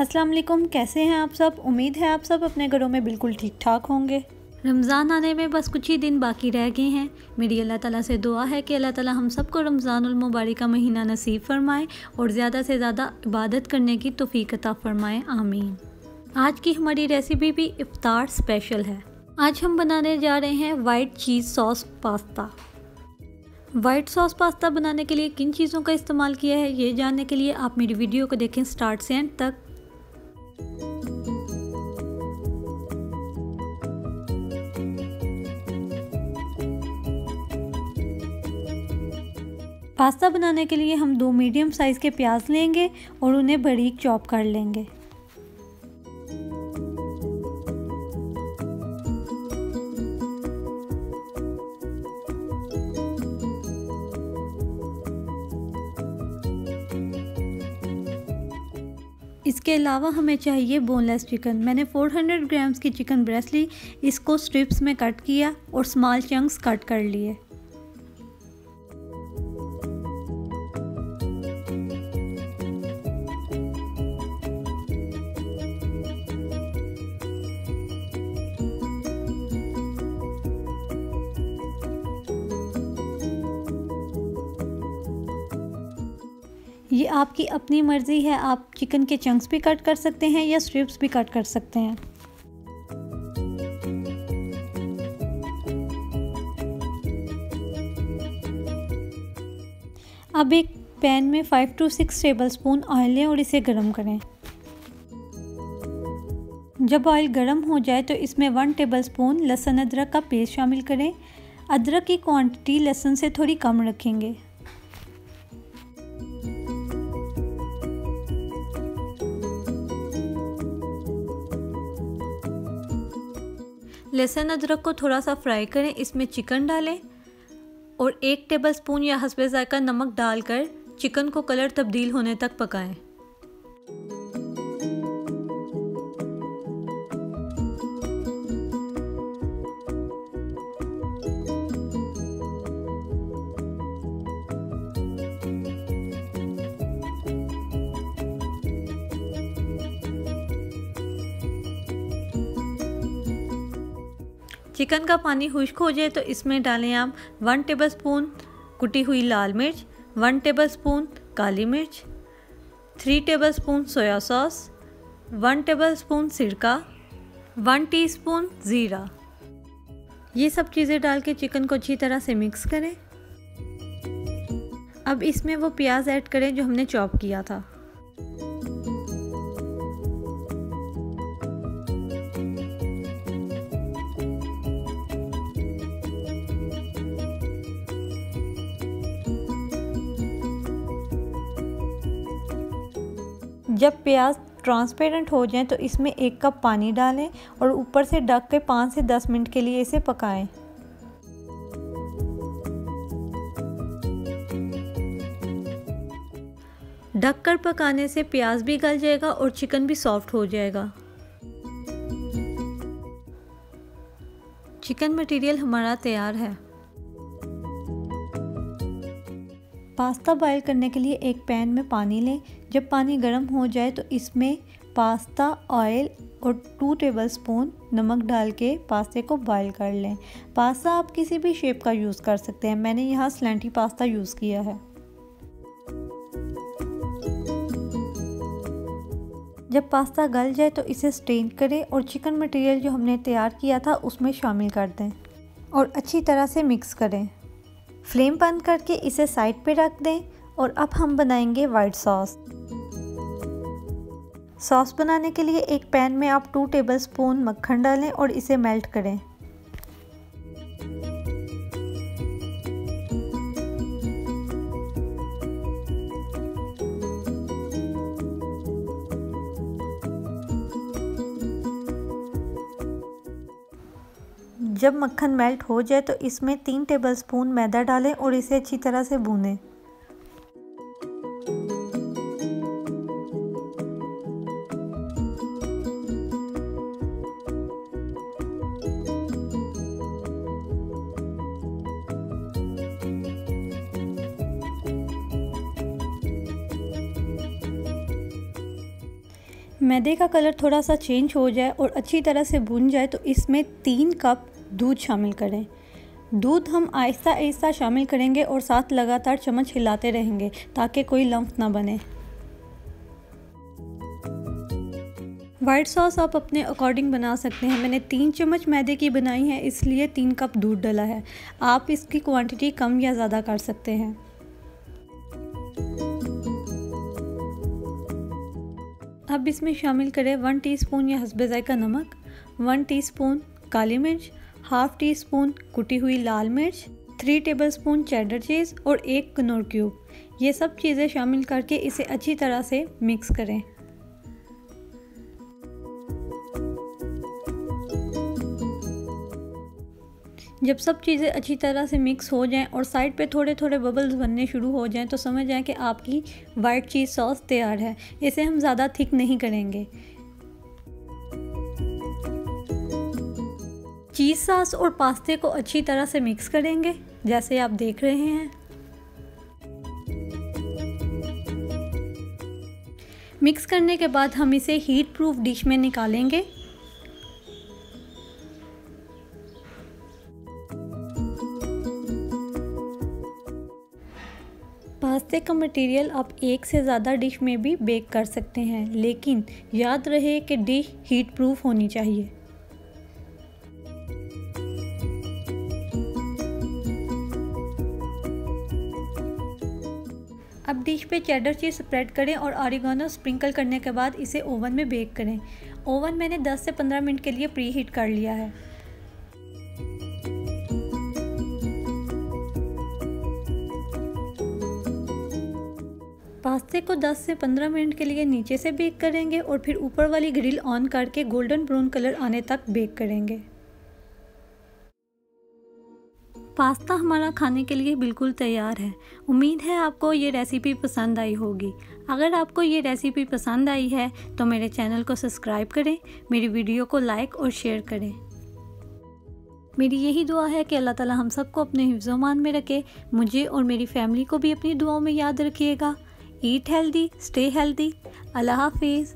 अस्सलाम वालेकुम, कैसे हैं आप सब। उम्मीद है आप सब अपने घरों में बिल्कुल ठीक ठाक होंगे। रमज़ान आने में बस कुछ ही दिन बाकी रह गए हैं। मेरी अल्लाह ताला से दुआ है कि अल्लाह ताला हम सबको रमज़ानुल मुबारक का महीना नसीब फरमाए और ज़्यादा से ज़्यादा इबादत करने की तौफीक अता फरमाए, आमीन। आज की हमारी रेसिपी भी इफ्तार स्पेशल है। आज हम बनाने जा रहे हैं वाइट चीज़ sauce pasta. White sauce pasta बनाने के लिए किन चीज़ों का इस्तेमाल किया है ये जानने के लिए आप मेरी वीडियो को देखें स्टार्ट से एंड तक। पास्ता बनाने के लिए हम 2 मीडियम साइज़ के प्याज लेंगे और उन्हें बारीक चॉप कर लेंगे। इसके अलावा हमें चाहिए बोनलेस चिकन। मैंने 400 ग्राम्स की चिकन ब्रेस्ट ली, इसको स्ट्रिप्स में कट किया और स्मॉल चंक्स कट कर लिए। ये आपकी अपनी मर्ज़ी है, आप चिकन के चंक्स भी कट कर सकते हैं या स्ट्रिप्स भी कट कर सकते हैं। अब एक पैन में 5 to 6 टेबलस्पून ऑयल लें और इसे गर्म करें। जब ऑयल गर्म हो जाए तो इसमें 1 टेबलस्पून लहसुन अदरक का पेस्ट शामिल करें। अदरक की क्वांटिटी लहसुन से थोड़ी कम रखेंगे। लहसुन अदरक को थोड़ा सा फ्राई करें, इसमें चिकन डालें और 1 टेबलस्पून या हस्बे ज़ायका नमक डालकर चिकन को कलर तब्दील होने तक पकाएं। चिकन का पानी खुश्क हो जाए तो इसमें डालें आप 1 टेबलस्पून कुटी हुई लाल मिर्च, 1 टेबलस्पून काली मिर्च, 3 टेबलस्पून सोया सॉस, 1 टेबलस्पून सिरका, 1 टीस्पून ज़ीरा। ये सब चीज़ें डाल के चिकन को अच्छी तरह से मिक्स करें। अब इसमें वो प्याज ऐड करें जो हमने चॉप किया था। जब प्याज ट्रांसपेरेंट हो जाए तो इसमें 1 कप पानी डालें और ऊपर से ढक के 5 से 10 मिनट के लिए इसे पकाएं। ढककर पकाने से प्याज भी गल जाएगा और चिकन भी सॉफ्ट हो जाएगा। चिकन मटेरियल हमारा तैयार है। पास्ता बॉईल करने के लिए एक पैन में पानी लें। जब पानी गर्म हो जाए तो इसमें पास्ता ऑयल और 2 टेबलस्पून नमक डाल के पास्ते को बॉईल कर लें। पास्ता आप किसी भी शेप का यूज़ कर सकते हैं, मैंने यहाँ स्लैंटी पास्ता यूज़ किया है। जब पास्ता गल जाए तो इसे स्ट्रेन करें और चिकन मटेरियल जो हमने तैयार किया था उसमें शामिल कर दें और अच्छी तरह से मिक्स करें। फ्लेम बंद करके इसे साइड पे रख दें और अब हम बनाएंगे वाइट सॉस। सॉस बनाने के लिए एक पैन में आप 2 टेबलस्पून मक्खन डालें और इसे मेल्ट करें। जब मक्खन मेल्ट हो जाए तो इसमें 3 टेबलस्पून मैदा डालें और इसे अच्छी तरह से भूनें। मैदे का कलर थोड़ा सा चेंज हो जाए और अच्छी तरह से भून जाए तो इसमें 3 कप दूध शामिल करें। दूध हम आहिस्ता आहिस्ता शामिल करेंगे और साथ लगातार चम्मच हिलाते रहेंगे ताकि कोई लम्फ ना बने। वाइट सॉस आप अपने अकॉर्डिंग बना सकते हैं। मैंने 3 चम्मच मैदे की बनाई है, इसलिए 3 कप दूध डाला है। आप इसकी क्वांटिटी कम या ज़्यादा कर सकते हैं। अब इसमें शामिल करें 1 टीस्पून या हस्बे ज़ायका नमक, 1 टीस्पून काली मिर्च, हाफ टी स्पून कुटी हुई लाल मिर्च, 3 टेबलस्पून चेडर चीज़ और 1 कनौर क्यूब। ये सब चीज़ें शामिल करके इसे अच्छी तरह से मिक्स करें। जब सब चीज़ें अच्छी तरह से मिक्स हो जाएं और साइड पे थोड़े थोड़े बबल्स बनने शुरू हो जाएं तो समझ जाएं कि आपकी वाइट चीज़ सॉस तैयार है। इसे हम ज़्यादा थिक नहीं करेंगे। चीज़ सॉस और पास्ते को अच्छी तरह से मिक्स करेंगे जैसे आप देख रहे हैं। मिक्स करने के बाद हम इसे हीट प्रूफ डिश में निकालेंगे। पास्ते का मटेरियल आप एक से ज़्यादा डिश में भी बेक कर सकते हैं, लेकिन याद रहे कि डिश हीट प्रूफ होनी चाहिए। अब डिश पे चेडर चीज़ स्प्रेड करें और ऑरिगेनो स्प्रिंकल करने के बाद इसे ओवन में बेक करें। ओवन मैंने 10 से 15 मिनट के लिए प्री हीट कर लिया है। पास्ते को 10 से 15 मिनट के लिए नीचे से बेक करेंगे और फिर ऊपर वाली ग्रिल ऑन करके गोल्डन ब्राउन कलर आने तक बेक करेंगे। पास्ता हमारा खाने के लिए बिल्कुल तैयार है। उम्मीद है आपको ये रेसिपी पसंद आई होगी। अगर आपको ये रेसिपी पसंद आई है तो मेरे चैनल को सब्सक्राइब करें, मेरी वीडियो को लाइक और शेयर करें। मेरी यही दुआ है कि अल्लाह ताला हम सबको अपने हिफ्ज़-ओ-मान में रखे। मुझे और मेरी फैमिली को भी अपनी दुआओं में याद रखिएगा। Eat healthy, stay healthy. अल्लाह हाफिज़।